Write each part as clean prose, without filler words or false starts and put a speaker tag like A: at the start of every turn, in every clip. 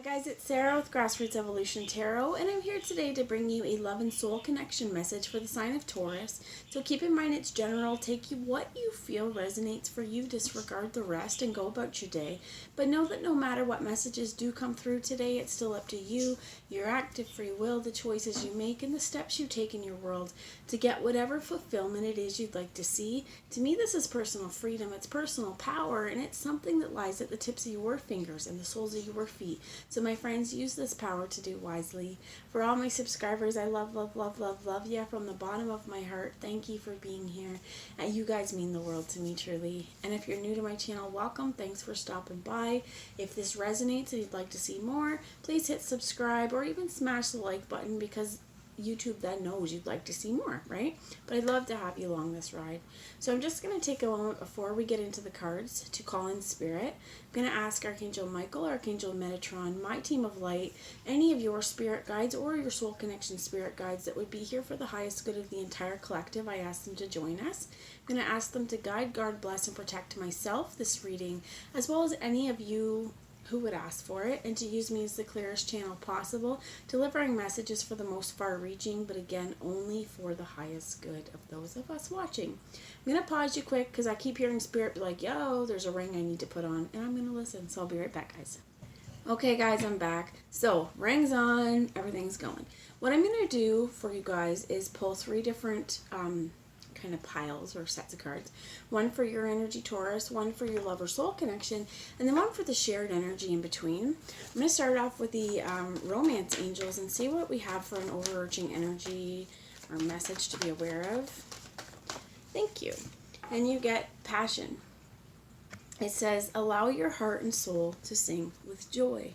A: Guys, it's Sarah with Grassroots Evolution Tarot, and I'm here today to bring you a love and soul connection message for the sign of Taurus. So keep in mind it's general. Take you what you feel resonates for you, disregard the rest, and go about your day. But know that no matter what messages do come through today, it's still up to you, your active free will, the choices you make, and the steps you take in your world to get whatever fulfillment it is you'd like to see. To me, this is personal freedom, it's personal power, and it's something that lies at the tips of your fingers and the soles of your feet. So my friends, use this power to do wisely. For all my subscribers, I love you from the bottom of my heart. Thank you for being here. You guys mean the world to me, truly. And if you're new to my channel, welcome. Thanks for stopping by. If this resonates and you'd like to see more, please hit subscribe or even smash the like button, because YouTube then knows you'd like to see more, right? But I'd love to have you along this ride. So I'm just going to take a moment before we get into the cards to call in spirit. I'm going to ask Archangel Michael, Archangel Metatron, my team of light, any of your spirit guides or your soul connection spirit guides that would be here for the highest good of the entire collective. I ask them to join us. I'm going to ask them to guide, guard, bless, and protect myself this reading, as well as any of you who would ask for it, and to use me as the clearest channel possible, delivering messages for the most far-reaching, but again, only for the highest good of those of us watching. I'm going to pause you quick because I keep hearing spirit be like, yo, there's a ring I need to put on, and I'm going to listen, so I'll be right back, guys. Okay, guys, I'm back. So, rings on, everything's going. What I'm going to do for you guys is pull three different kind of piles or sets of cards. One for your energy Taurus, one for your love or soul connection, and then one for the shared energy in between. I'm going to start off with the romance angels and see what we have for an overarching energy or message to be aware of. Thank you. And you get passion. It says, allow your heart and soul to sing with joy.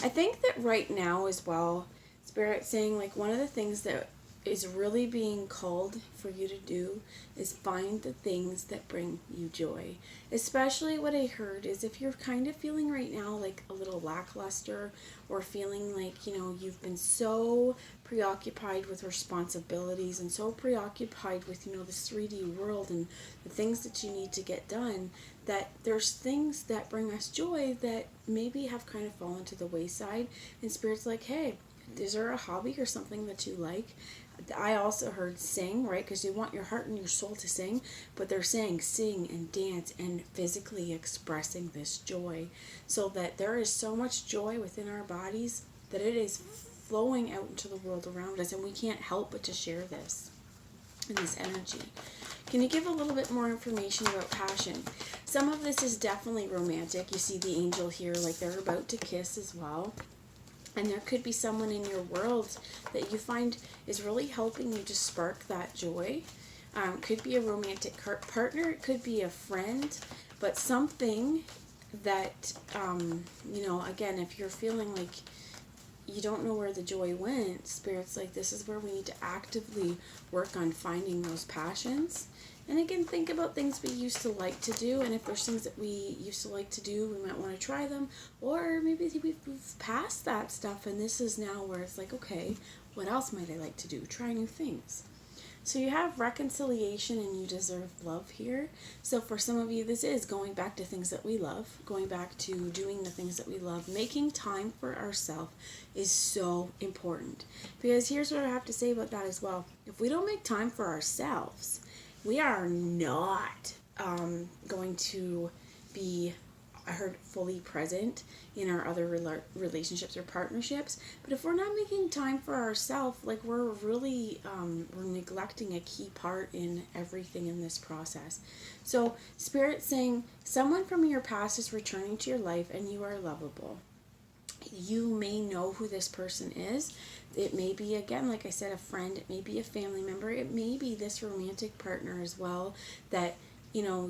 A: I think that right now as well, Spirit's saying, like, one of the things that is really being called for you to do is find the things that bring you joy. Especially what I heard is if you're kind of feeling right now like a little lackluster, or feeling like, you know, you've been so preoccupied with responsibilities and so preoccupied with, you know, this 3D world and the things that you need to get done, that there's things that bring us joy that maybe have kind of fallen to the wayside. And Spirit's like, hey, is there a hobby or something that you like? I also heard sing, right? Because you want your heart and your soul to sing, but they're saying sing and dance and physically expressing this joy, so that there is so much joy within our bodies that it is flowing out into the world around us, and we can't help but to share this in this energy. Can you give a little bit more information about passion? Some of this is definitely romantic. You see the angel here, like they're about to kiss as well. And there could be someone in your world that you find is really helping you to spark that joy. Could be a romantic partner, it could be a friend, but something that, you know, again, if you're feeling like you don't know where the joy went, Spirit's like, this is where we need to actively work on finding those passions. And again, think about things we used to like to do, and if there's things that we used to like to do, we might want to try them, or maybe we've passed that stuff, and this is now where it's like, okay, what else might I like to do? Try new things. So you have reconciliation and you deserve love here. So for some of you, this is going back to things that we love, going back to doing the things that we love. Making time for ourselves is so important, because here's what I have to say about that as well. If we don't make time for ourselves, we are not going to be, I heard, fully present in our other relationships or partnerships. But if we're not making time for ourselves, like we're really we're neglecting a key part in everything in this process. So Spirit's saying someone from your past is returning to your life, and you are lovable. You may know who this person is. It may be, again, like I said, a friend. It may be a family member. It may be this romantic partner as well, that, you know,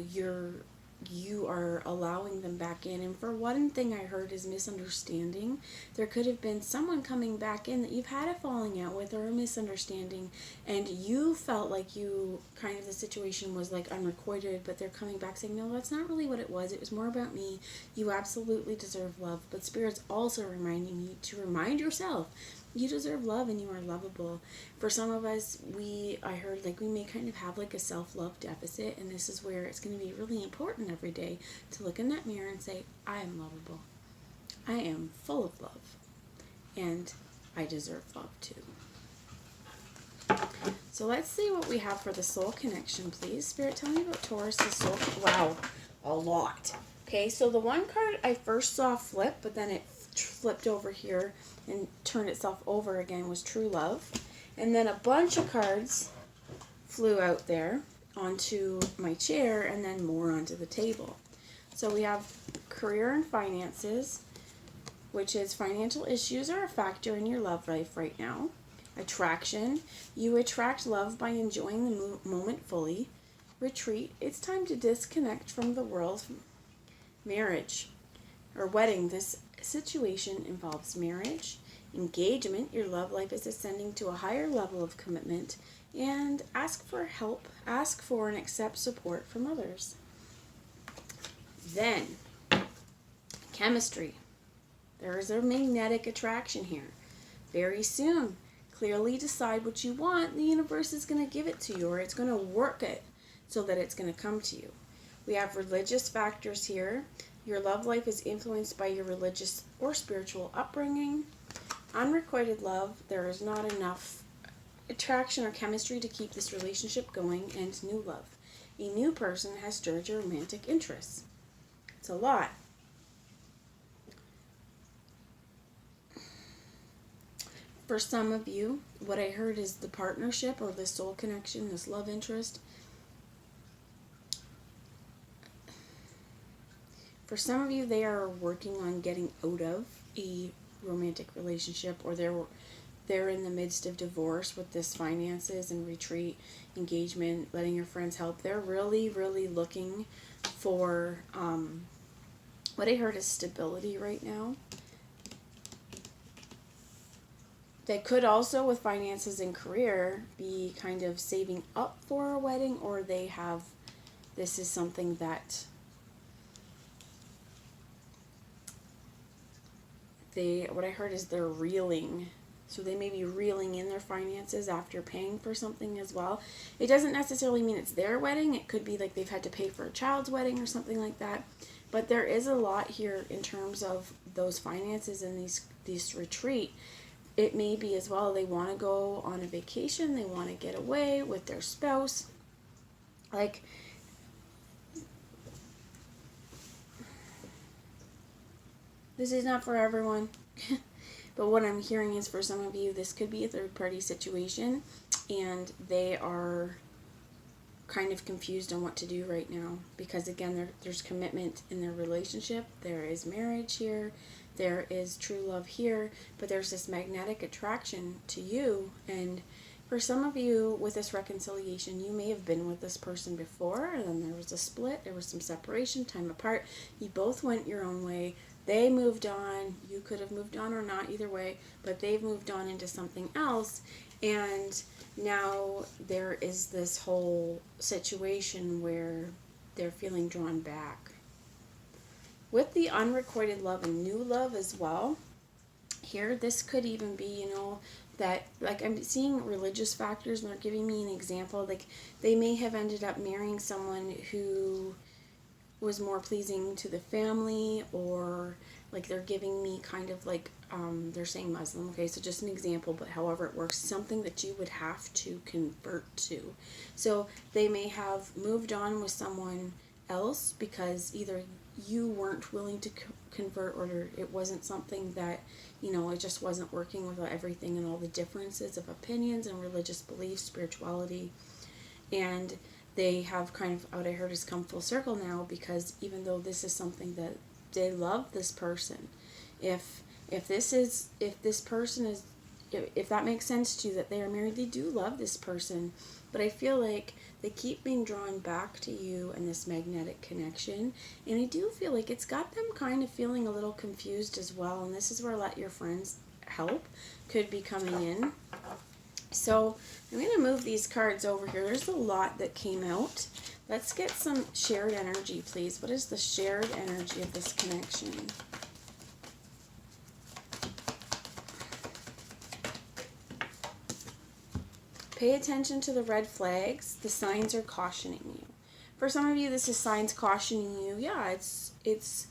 A: you are allowing them back in. And for one thing I heard is misunderstanding. There could have been someone coming back in that you've had a falling out with or a misunderstanding, and you felt like you kind of, the situation was like unrequited, but they're coming back saying, no, that's not really what it was. It was more about me. You absolutely deserve love. But Spirit's also reminding you to remind yourself, you deserve love and you are lovable. For some of us, I heard, like, we may kind of have like a self-love deficit, and this is where it's going to be really important every day to look in that mirror and say, I am lovable. I am full of love, and I deserve love too. So let's see what we have for the soul connection, please. Spirit, tell me about Taurus's soul. Wow, a lot. Okay, so the one card I first saw flip, but then it flipped over here and turned itself over again, was true love. And then a bunch of cards flew out there onto my chair and then more onto the table. So we have career and finances, which is financial issues are a factor in your love life right now. Attraction, you attract love by enjoying the moment fully. Retreat, it's time to disconnect from the world. Marriage or wedding, this situation involves marriage. Engagement, your love life is ascending to a higher level of commitment. And ask for help, ask for and accept support from others. Then, chemistry. There is a magnetic attraction here. Very soon, clearly decide what you want. The universe is going to give it to you, or it's going to work it so that it's going to come to you. We have religious factors here. Your love life is influenced by your religious or spiritual upbringing. Unrequited love, there is not enough attraction or chemistry to keep this relationship going. And new love, a new person has stirred your romantic interests. It's a lot. For some of you, what I heard is the partnership or the soul connection, this love interest. For some of you, they are working on getting out of a romantic relationship, or they're in the midst of divorce with this finances and retreat, engagement, letting your friends help. They're really, really looking for what I heard is stability right now. They could also, with finances and career, be kind of saving up for a wedding, or this is something that what I heard is they're reeling. So they may be reeling in their finances after paying for something as well. It doesn't necessarily mean it's their wedding. It could be like they've had to pay for a child's wedding or something like that. But there is a lot here in terms of those finances and these retreat. It may be as well they want to go on a vacation. They want to get away with their spouse. Like, this is not for everyone. But what I'm hearing is for some of you, this could be a third-party situation, and they are kind of confused on what to do right now. Because, again, there's commitment in their relationship. There is marriage here. There is true love here. But there's this magnetic attraction to you. And for some of you, with this reconciliation, you may have been with this person before, and then there was a split. There was some separation, time apart. You both went your own way. They moved on. You could have moved on or not, either way, but they've moved on into something else. And now there is this whole situation where they're feeling drawn back. With the unrequited love and new love as well, here, this could even be, that, like, I'm seeing religious factors, and they're giving me an example. Like, they may have ended up marrying someone who was more pleasing to the family, or like they're giving me kind of like they're saying Muslim, okay, so just an example, but however it works, something that you would have to convert to. So they may have moved on with someone else because either you weren't willing to convert, or it wasn't something that, it just wasn't working with everything and all the differences of opinions and religious beliefs, spirituality. And they have kind of, what I heard is come full circle now, because even though this is something that they love this person, if that makes sense to you, that they are married, they do love this person, but I feel like they keep being drawn back to you and this magnetic connection, and I do feel like it's got them kind of feeling a little confused as well, and this is where let your friends help could be coming in. So I'm going to move these cards over here. There's a lot that came out. Let's get some shared energy, please. What is the shared energy of this connection? Pay attention to the red flags. The signs are cautioning you. For some of you, this is signs cautioning you. Yeah, it's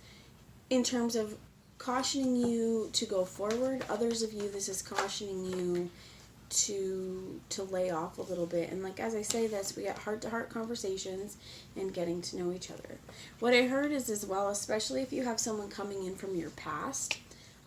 A: in terms of cautioning you to go forward. Others of you, this is cautioning you to lay off a little bit. And like, as I say this, we got heart-to-heart conversations and getting to know each other. What I heard is as well, especially if you have someone coming in from your past,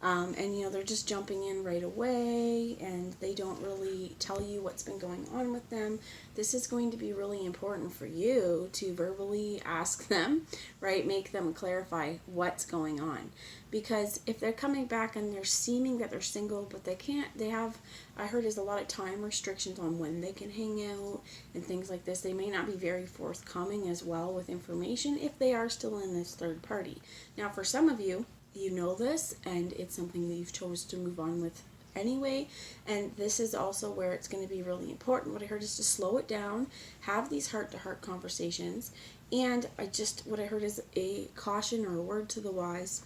A: and you know, they're just jumping in right away and they don't really tell you what's been going on with them. This is going to be really important for you to verbally ask them, right? Make them clarify what's going on. Because if they're coming back and they're seeming that they're single, but they have, I heard, is a lot of time restrictions on when they can hang out and things like this. They may not be very forthcoming as well with information if they are still in this third party. Now, for some of you, you know this, and it's something that you've chosen to move on with anyway, and this is also where it's going to be really important. What I heard is to slow it down, have these heart-to-heart conversations, and what I heard is a caution or a word to the wise.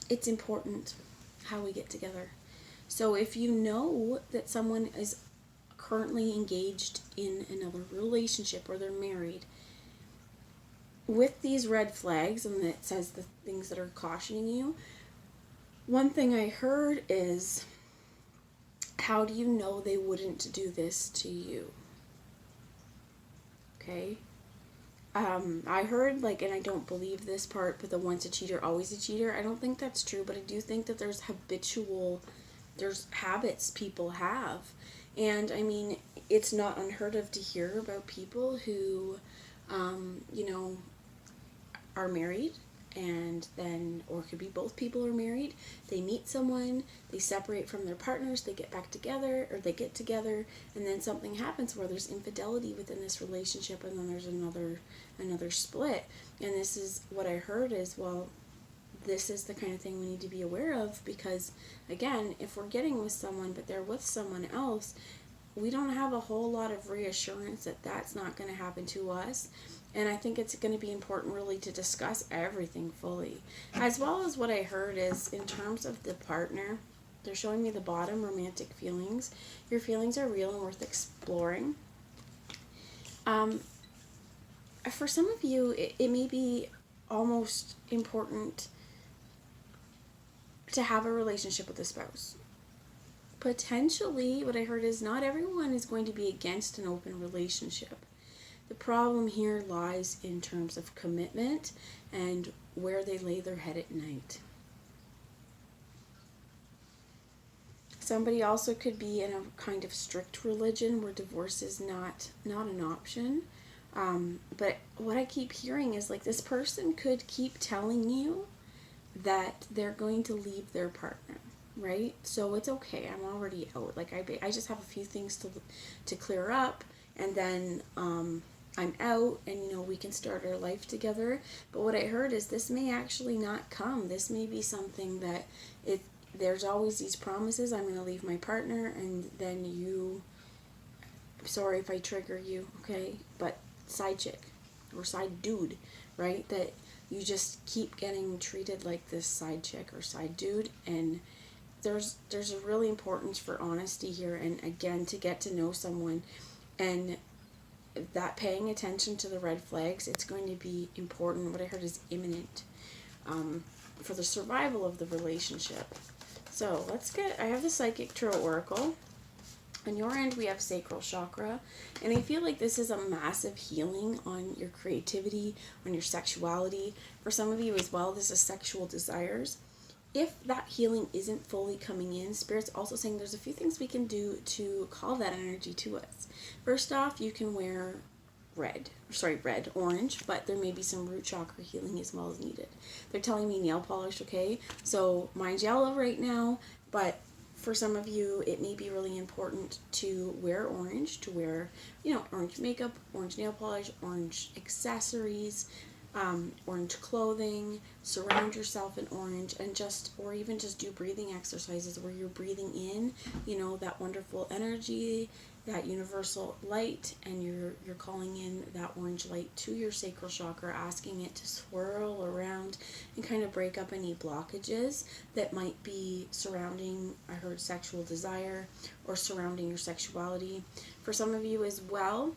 A: It's important how we get together. So if you know that someone is currently engaged in another relationship or they're married, with these red flags, and it says the things that are cautioning you, one thing I heard is, how do you know they wouldn't do this to you? Okay? I heard, like, and I don't believe this part, but the once a cheater, always a cheater. I don't think that's true, but I do think that there's habits people have. And, I mean, it's not unheard of to hear about people who, are married, and then, or it could be both people are married, they meet someone, they separate from their partners, they get back together, or they get together, and then something happens where there's infidelity within this relationship, and then there's another split. And this is what I heard is, well, this is the kind of thing we need to be aware of, because again, if we're getting with someone but they're with someone else, we don't have a whole lot of reassurance that that's not going to happen to us. And I think it's going to be important really to discuss everything fully. As well as what I heard is, in terms of the partner, they're showing me the bottom, romantic feelings. Your feelings are real and worth exploring. For some of you, it may be almost important to have a relationship with a spouse. Potentially, what I heard is not everyone is going to be against an open relationship. The problem here lies in terms of commitment and where they lay their head at night. Somebody also could be in a kind of strict religion where divorce is not an option. But what I keep hearing is, like, this person could keep telling you that they're going to leave their partner, right? So it's okay. I'm already out. Like, I just have a few things to clear up, and then I'm out, and we can start our life together. But what I heard is this may actually not come. This may be something that there's always these promises. I'm going to leave my partner, and then sorry if I trigger you, okay? But side chick or side dude, right? That you just keep getting treated like this side chick or side dude, and there's a really importance for honesty here, and again, to get to know someone, and that paying attention to the red flags, it's going to be important. What I heard is imminent for the survival of the relationship. So I have the Psychic Tarot Oracle. On your end, we have sacral chakra, and I feel like this is a massive healing on your creativity, on your sexuality. For some of you as well, this is sexual desires. If that healing isn't fully coming in, Spirit's also saying there's a few things we can do to call that energy to us. First off, you can wear orange, but there may be some root chakra healing as well as needed. They're telling me nail polish, okay? So mine's yellow right now, but for some of you, it may be really important to wear orange, to wear, orange makeup, orange nail polish, orange accessories, orange clothing, surround yourself in orange, and or even just do breathing exercises where you're breathing in, that wonderful energy, that universal light, and you're calling in that orange light to your sacral chakra, asking it to swirl around and kind of break up any blockages that might be surrounding, I heard, sexual desire or surrounding your sexuality. For some of you as well,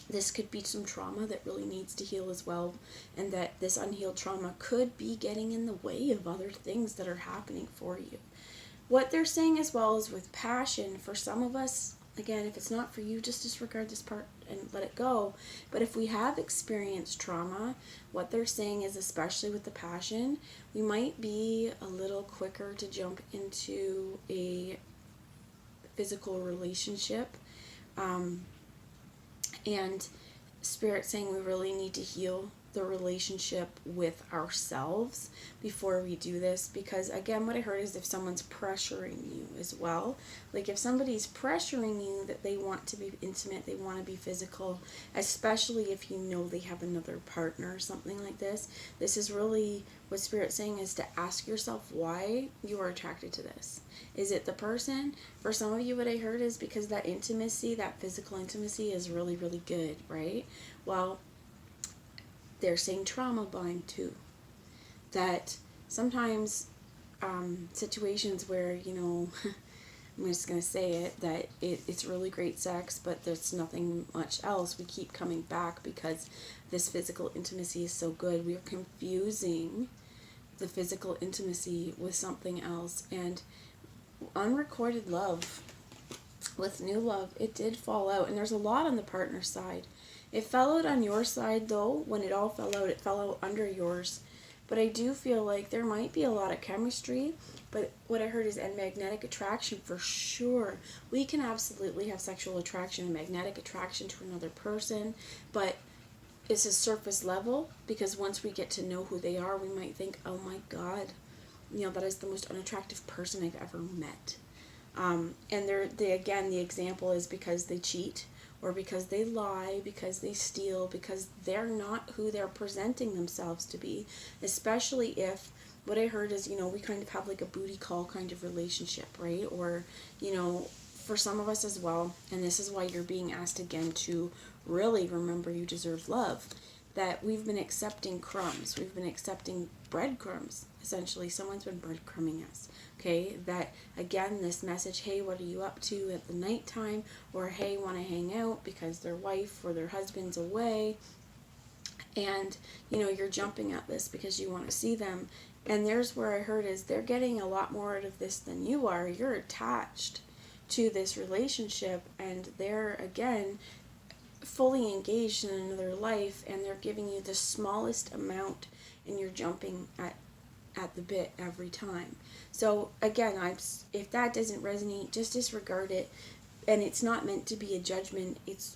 A: This could be some trauma that really needs to heal as well, and that this unhealed trauma could be getting in the way of other things that are happening for you. What they're saying as well is with passion, for some of us, again, if it's not for you, just disregard this part and let it go. But if we have experienced trauma, what they're saying is, especially with the passion, we might be a little quicker to jump into a physical relationship. And Spirit saying we really need to heal the relationship with ourselves before we do this, because again, what I heard is if someone's pressuring you as well, like if somebody's pressuring you that they want to be intimate, they want to be physical, especially if you know they have another partner or something like this is really what Spirit's saying, is to ask yourself why you are attracted to this. Is it the person? For some of you, what I heard is because that intimacy, that physical intimacy is really, really good, right? Well, they're saying trauma bond too. That sometimes situations where, I'm just going to say it, that it's really great sex, but there's nothing much else. We keep coming back because this physical intimacy is so good. We are confusing the physical intimacy with something else. And unrecorded love with new love, it did fall out. And there's a lot on the partner side. It fell out on your side, though. When it all fell out, it fell out under yours. But I do feel like there might be a lot of chemistry. But what I heard is, and magnetic attraction for sure. We can absolutely have sexual attraction and magnetic attraction to another person. But it's a surface level, because once we get to know who they are, we might think, oh my God, that is the most unattractive person I've ever met. And again, the example is because they cheat, or because they lie, because they steal, because they're not who they're presenting themselves to be. Especially if, what I heard is, we kind of have like a booty call kind of relationship, right? Or, for some of us as well, and this is why you're being asked again to really remember you deserve love, that we've been accepting crumbs. We've been accepting breadcrumbs, essentially. Someone's been breadcrumbing us. Okay, that again, this message, hey, what are you up to at the nighttime? Or hey, want to hang out because their wife or their husband's away. And, you're jumping at this because you want to see them. And there's where I heard is they're getting a lot more out of this than you are. You're attached to this relationship, and they're, again, fully engaged in another life, and they're giving you the smallest amount, and you're jumping at the bit every time. So again, if that doesn't resonate, just disregard it. And it's not meant to be a judgment. It's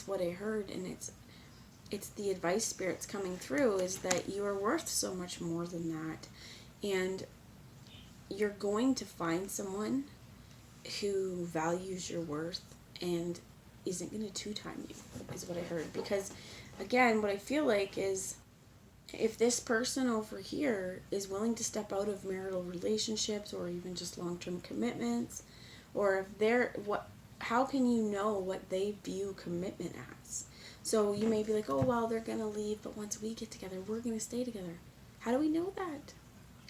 A: what I heard, and it's the advice Spirit's coming through, is that you are worth so much more than that. And you're going to find someone who values your worth and isn't going to two-time you, is what I heard. Because again, what I feel like is, if this person over here is willing to step out of marital relationships, or even just long-term commitments, or if how can you know what they view commitment as? So you may be like, oh, well, they're going to leave, but once we get together, we're going to stay together. How do we know that?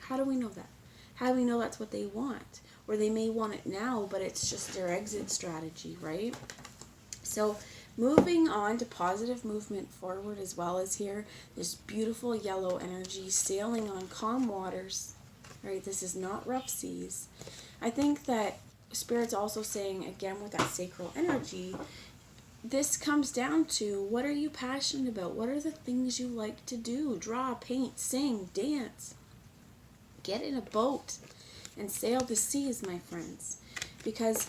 A: How do we know that? How do we know that's what they want? Or they may want it now, but it's just their exit strategy, right? So moving on to positive movement forward as well as here, this beautiful yellow energy sailing on calm waters, right? This is not rough seas. I think that Spirit's also saying, again, with that sacral energy, this comes down to, what are you passionate about? What are the things you like to do? Draw, paint, sing, dance. Get in a boat and sail the seas, my friends. Because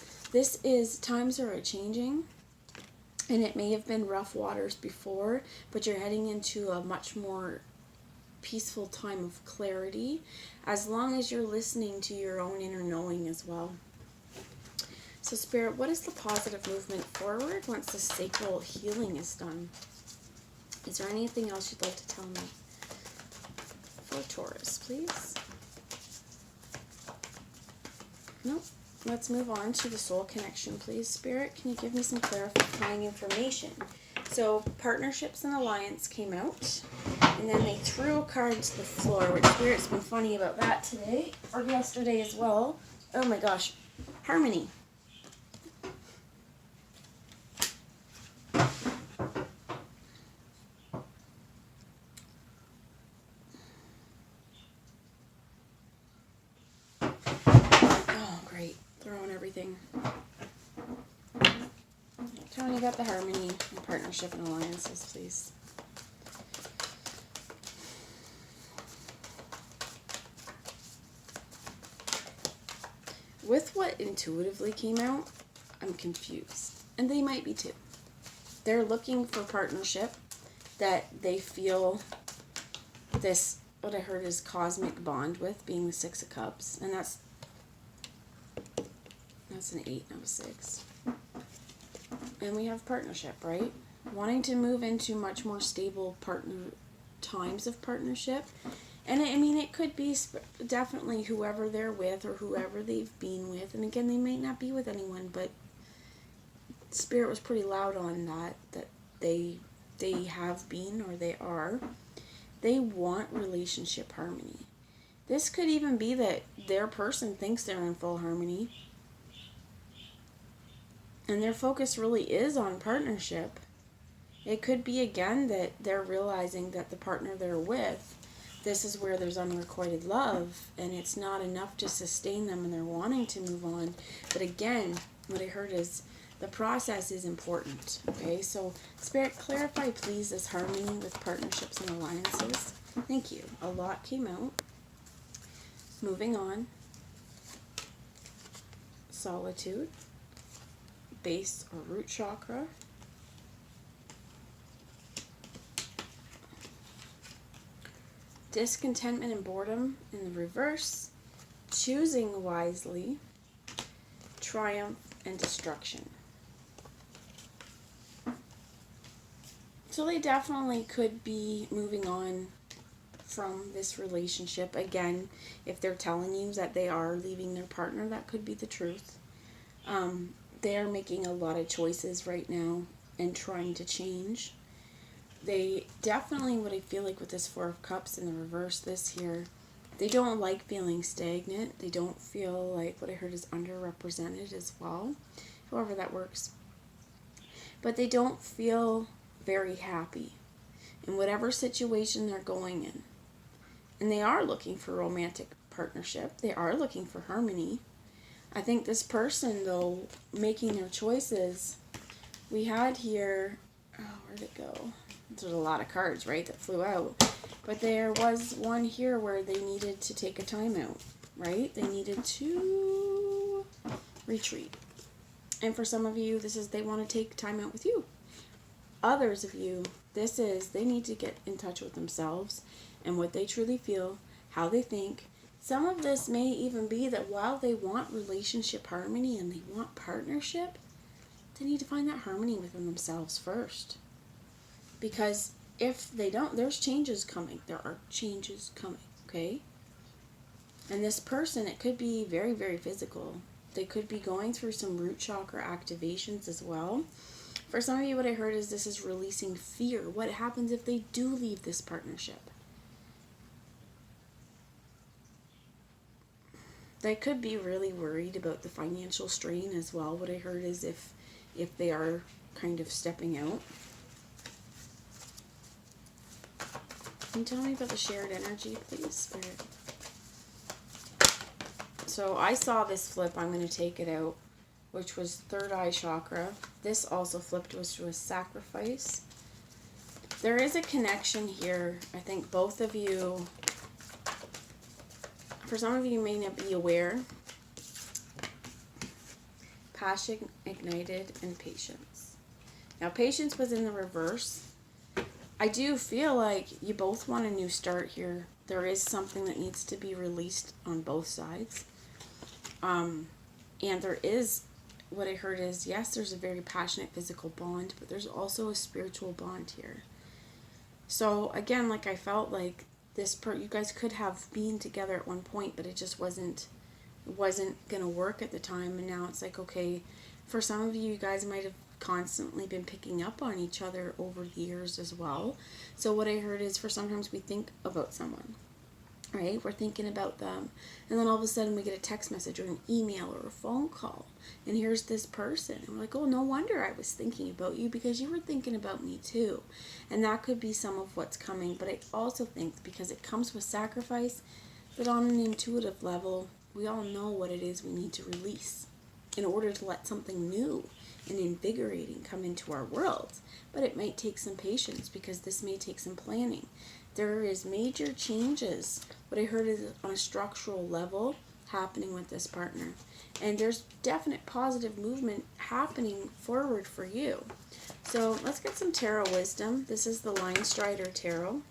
A: times are changing. And it may have been rough waters before, but you're heading into a much more peaceful time of clarity, as long as you're listening to your own inner knowing as well. So Spirit, what is the positive movement forward once the sacral healing is done? Is there anything else you'd like to tell me? For Taurus, please. Nope. Let's move on to the soul connection, please. Spirit, can you give me some clarifying information? So, partnerships and alliance came out, and then they threw a card to the floor, which Spirit's been funny about that today, or yesterday as well. Oh my gosh. Harmony. everything. Tell me about the harmony and partnership and alliances, please. With what intuitively came out, I'm confused. And they might be too. They're looking for partnership that they feel this, what I heard is cosmic bond with, being the Six of Cups. And that's an 8, not a 6. And we have partnership, right? Wanting to move into much more stable times of partnership. And I mean, it could be definitely whoever they're with or whoever they've been with. And again, they might not be with anyone, but Spirit was pretty loud on that they have been or they are. They want relationship harmony. This could even be that their person thinks they're in full harmony. And their focus really is on partnership. It could be, again, that they're realizing that the partner they're with, this is where there's unrequited love, and it's not enough to sustain them, and they're wanting to move on. But again, what I heard is the process is important. Okay, so Spirit, clarify, please, this harmony with partnerships and alliances. Thank you. A lot came out. Moving on. Solitude. Base or root chakra. Discontentment and boredom in the reverse. Choosing wisely. Triumph and destruction. So they definitely could be moving on from this relationship. Again, if they're telling you that they are leaving their partner, that could be the truth. They are making a lot of choices right now and trying to change. They definitely, what I feel like with this Four of Cups in the reverse, this here, they don't like feeling stagnant. They don't feel like, what I heard is underrepresented as well. However that works. But they don't feel very happy in whatever situation they're going in. And they are looking for romantic partnership. They are looking for harmony. I think this person, though, making their choices, we had here, where'd it go? There's a lot of cards, right, that flew out. But there was one here where they needed to take a time out, right? They needed to retreat. And for some of you, this is they want to take time out with you. Others of you, this is they need to get in touch with themselves and what they truly feel, how they think. Some of this may even be that while they want relationship harmony and they want partnership, they need to find that harmony within themselves first. Because if they don't, there's changes coming. There are changes coming, okay? And this person, it could be very, very physical. They could be going through some root chakra activations as well. For some of you, what I heard is this is releasing fear. What happens if they do leave this partnership? They could be really worried about the financial strain as well. What I heard is if they are kind of stepping out. Can you tell me about the shared energy, please, Spirit? So I saw this flip. I'm going to take it out, which was third eye chakra. This also flipped, was to a sacrifice. There is a connection here. I think both of you, for some of you may not be aware, passion ignited and patience. Now patience was in the reverse. I do feel like you both want a new start here. There is something that needs to be released on both sides. And there is, what I heard is, yes, there's a very passionate physical bond, but there's also a spiritual bond here. So again, like I felt like you guys could have been together at one point, but it just wasn't going to work at the time. And now it's like, okay, for some of you, you guys might have constantly been picking up on each other over the years as well. So what I heard is, for sometimes we think about someone, right? We're thinking about them, and then all of a sudden we get a text message or an email or a phone call, and here's this person, and we're like, oh, no wonder I was thinking about you, because you were thinking about me too. And that could be some of what's coming. But I also think, because it comes with sacrifice, that on an intuitive level, we all know what it is we need to release. in order to let something new and invigorating come into our world. But it might take some patience because this may take some planning. There is major changes. What I heard is on a structural level happening with this partner. And there's definite positive movement happening forward for you. So let's get some tarot wisdom. This is the Lion Strider Tarot.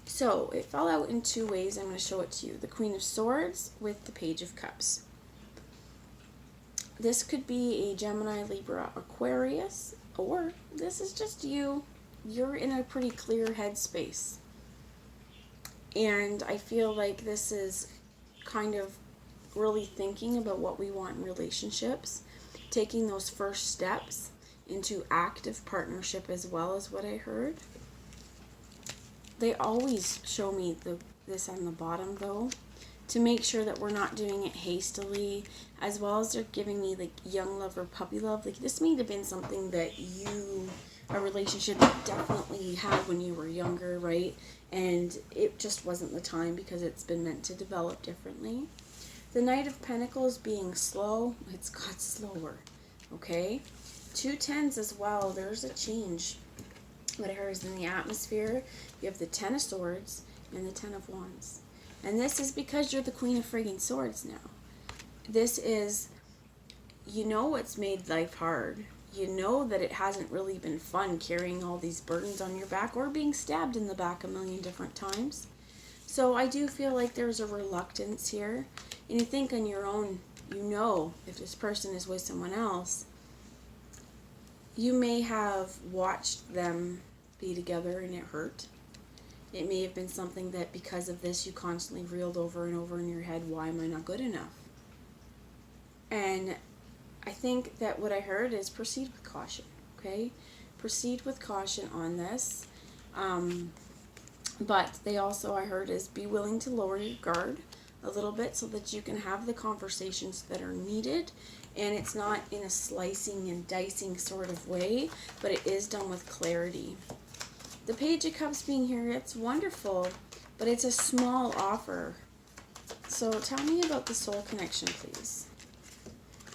A: So it fell out in two ways. I'm going to show it to you. The Queen of Swords with the Page of Cups. This could be a Gemini, Libra, Aquarius, or this is just you. You're in a pretty clear headspace. And I feel like this is kind of really thinking about what we want in relationships, taking those first steps into active partnership as well, as what I heard. They always show me this on the bottom though, to make sure that we're not doing it hastily, as well as they're giving me like young love or puppy love. Like this may have been something that a relationship you definitely had when you were younger, right? And it just wasn't the time because it's been meant to develop differently. The Knight of Pentacles being slow, it's got slower, okay? 2 tens as well, there's a change. What I heard is in the atmosphere, you have the 10 of Swords and the 10 of Wands. And this is because you're the Queen of friggin' Swords now. This is, you know what's made life hard. You know that it hasn't really been fun carrying all these burdens on your back or being stabbed in the back a million different times. So I do feel like there's a reluctance here. And you think on your own, you know, if this person is with someone else, you may have watched them be together and it hurt. It may have been something that because of this you constantly reeled over and over in your head, why am I not good enough? And I think that what I heard is proceed with caution, okay? Proceed with caution on this. But they also, I heard, is be willing to lower your guard a little bit so that you can have the conversations that are needed. And it's not in a slicing and dicing sort of way, but it is done with clarity. The Page of Cups being here, it's wonderful, but it's a small offer. So tell me about the soul connection, please.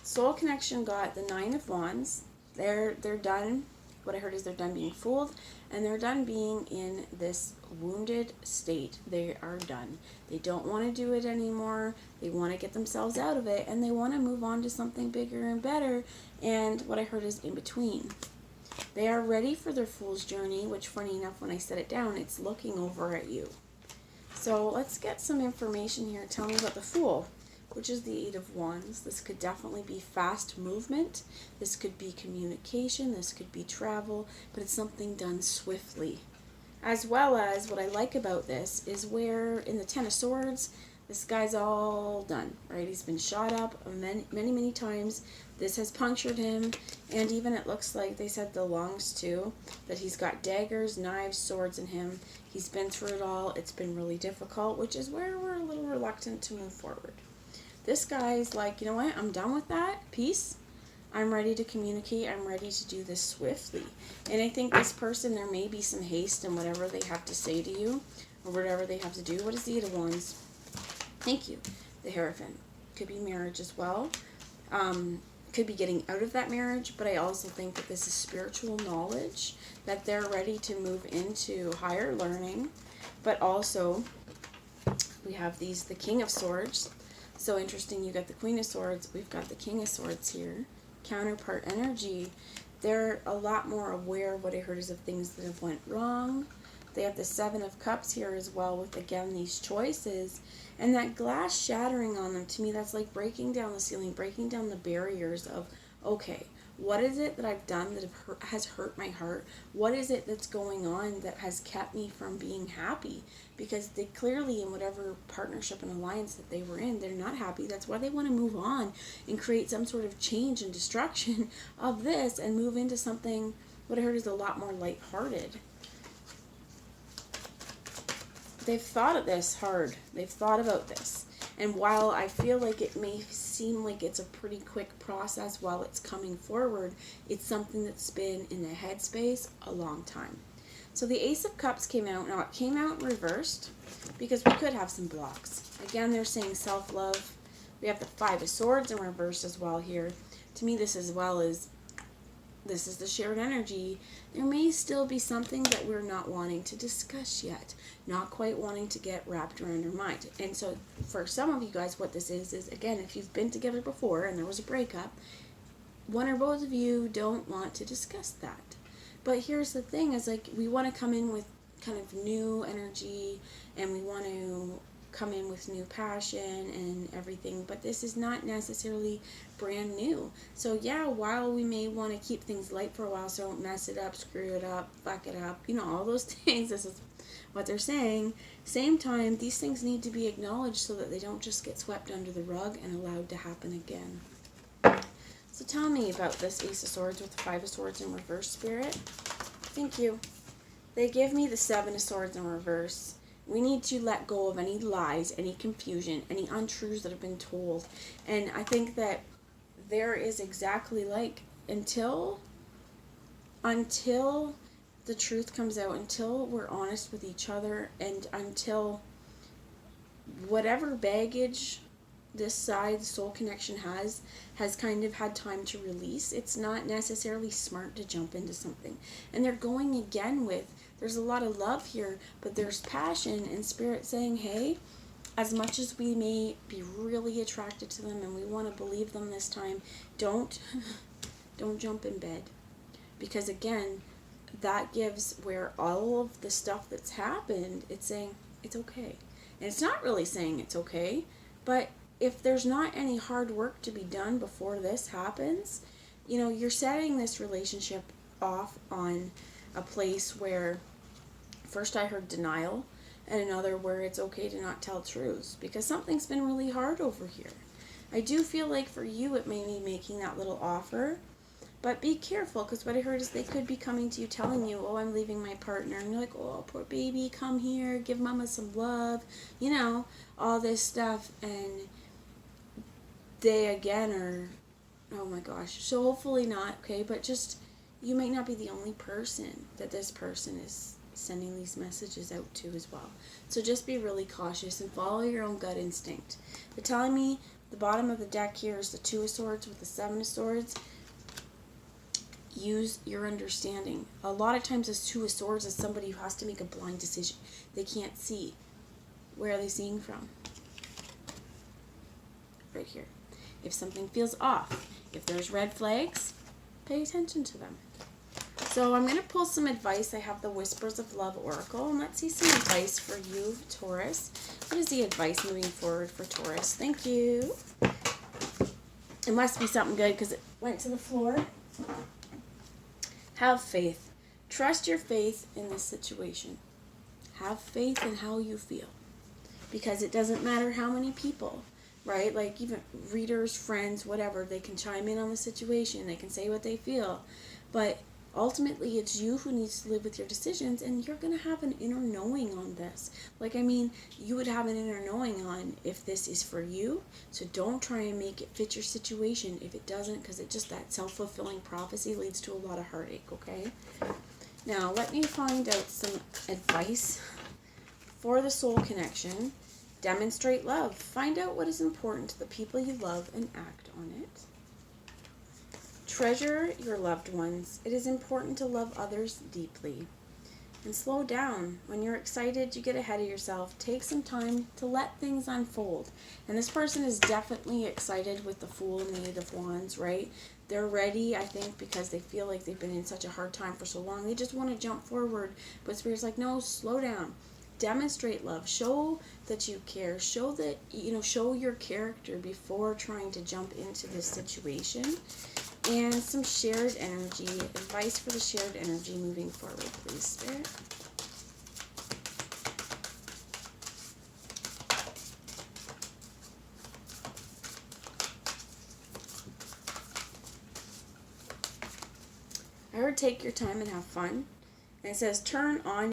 A: Soul connection got the 9 of Wands. They're done. What I heard is they're done being fooled, and they're done being in this wounded state. They are done. They don't want to do it anymore. They want to get themselves out of it, and they want to move on to something bigger and better. And what I heard is in between. They are ready for their fool's journey, which funny enough, when I set it down, it's looking over at you. So let's get some information here. Tell me about the Fool, which is the 8 of Wands. This could definitely be fast movement. This could be communication. This could be travel, but it's something done swiftly. As well as what I like about this is where in the 10 of Swords, this guy's all done, right? He's been shot up many times. This has punctured him, and even it looks like they said the lungs too, that he's got daggers, knives, swords in him. He's been through it all. It's been really difficult, which is where we're a little reluctant to move forward. This guy's like, you know what? I'm done with that. Peace. I'm ready to communicate. I'm ready to do this swiftly. And I think this person, there may be some haste in whatever they have to say to you or whatever they have to do. What is the 8 of Wands? Thank you. The Hierophant. Could be marriage as well. Could be getting out of that marriage, but I also think that this is spiritual knowledge, that they're ready to move into higher learning. But also, we have the King of Swords. So interesting, you got the Queen of Swords, we've got the King of Swords here. Counterpart energy. They're a lot more aware, what I heard is, of things that have went wrong. They have the 7 of Cups here as well with, again, these choices. And that glass shattering on them, to me, that's like breaking down the ceiling, breaking down the barriers of, okay, what is it that I've done that has hurt my heart? What is it that's going on that has kept me from being happy? Because they clearly, in whatever partnership and alliance that they were in, they're not happy. That's why they want to move on and create some sort of change and destruction of this and move into something, what I heard is a lot more lighthearted. They've thought of this hard. They've thought about this. And while I feel like it may seem like it's a pretty quick process while it's coming forward, it's something that's been in the headspace a long time. So the Ace of Cups came out. Now it came out reversed because we could have some blocks. Again, they're saying self-love, We have the Five of Swords in reverse as well here. To me, this as well is, this is the shared energy. There may still be something that we're not wanting to discuss yet. Not quite wanting to get wrapped around our mind. And so for some of you guys, what this is again, if you've been together before and there was a breakup, one or both of you don't want to discuss that. But here's the thing, is like, we want to come in with kind of new energy, and we want to come in with new passion and everything, but this is not necessarily brand new. So yeah, while we may want to keep things light for a while so don't mess it up, screw it up, fuck it up, you know, all those things, this is what they're saying. Same time, these things need to be acknowledged so that they don't just get swept under the rug and allowed to happen again. So tell me about this Ace of Swords with the Five of Swords in reverse, Spirit. Thank you. They give me the Seven of Swords in reverse. We need to let go of any lies, any confusion, any untruths that have been told. And I think that there is exactly like, until the truth comes out, until we're honest with each other, and until whatever baggage this side, soul connection, has kind of had time to release, it's not necessarily smart to jump into something. And they're going again with, there's a lot of love here, but there's passion and Spirit saying, hey, as much as we may be really attracted to them and we want to believe them this time, don't jump in bed. Because again, that gives where all of the stuff that's happened, it's saying it's okay. And it's not really saying it's okay, but if there's not any hard work to be done before this happens, you know, you're setting this relationship off on a place where first I heard denial, and another where it's okay to not tell truths because something's been really hard over here. I do feel like for you it may be making that little offer, but be careful, because what I heard is they could be coming to you telling you, oh, I'm leaving my partner, and you're like, oh, poor baby, come here, give mama some love, you know, all this stuff, and they again are, oh my gosh, so hopefully not, okay, but just, you might not be the only person that this person is sending these messages out to as well. So just be really cautious and follow your own gut instinct. They're telling me the bottom of the deck here is the Two of Swords with the Seven of Swords. Use your understanding. A lot of times this Two of Swords is somebody who has to make a blind decision. They can't see. Where are they seeing from? Right here. If something feels off, if there's red flags, pay attention to them. So I'm going to pull some advice. I have the Whispers of Love Oracle, and let's see some advice for you, Taurus. What is the advice moving forward for Taurus? Thank you. It must be something good because it went to the floor. Have faith. Trust your faith in this situation. Have faith in how you feel, because it doesn't matter how many people, right? Like even readers, friends, whatever, they can chime in on the situation. They can say what they feel, but ultimately it's you who needs to live with your decisions, and you're going to have an inner knowing on this. Like, I mean, you would have an inner knowing on if this is for you, so don't try and make it fit your situation if it doesn't, because it just, that self-fulfilling prophecy leads to a lot of heartache, okay? Now, let me find out some advice for the soul connection. Demonstrate love. Find out what is important to the people you love and act on it. Treasure your loved ones. It is important to love others deeply. And slow down. When you're excited, you get ahead of yourself. Take some time to let things unfold. And this person is definitely excited with the Fool and the Eight of Wands, right? They're ready, I think, because they feel like they've been in such a hard time for so long. They just want to jump forward. But Spirit's like, no, slow down. Demonstrate love. Show that you care. Show that, you know, show your character before trying to jump into this situation. And some shared energy. Advice for the shared energy moving forward, please, Spirit. I heard take your time and have fun. And it says turn on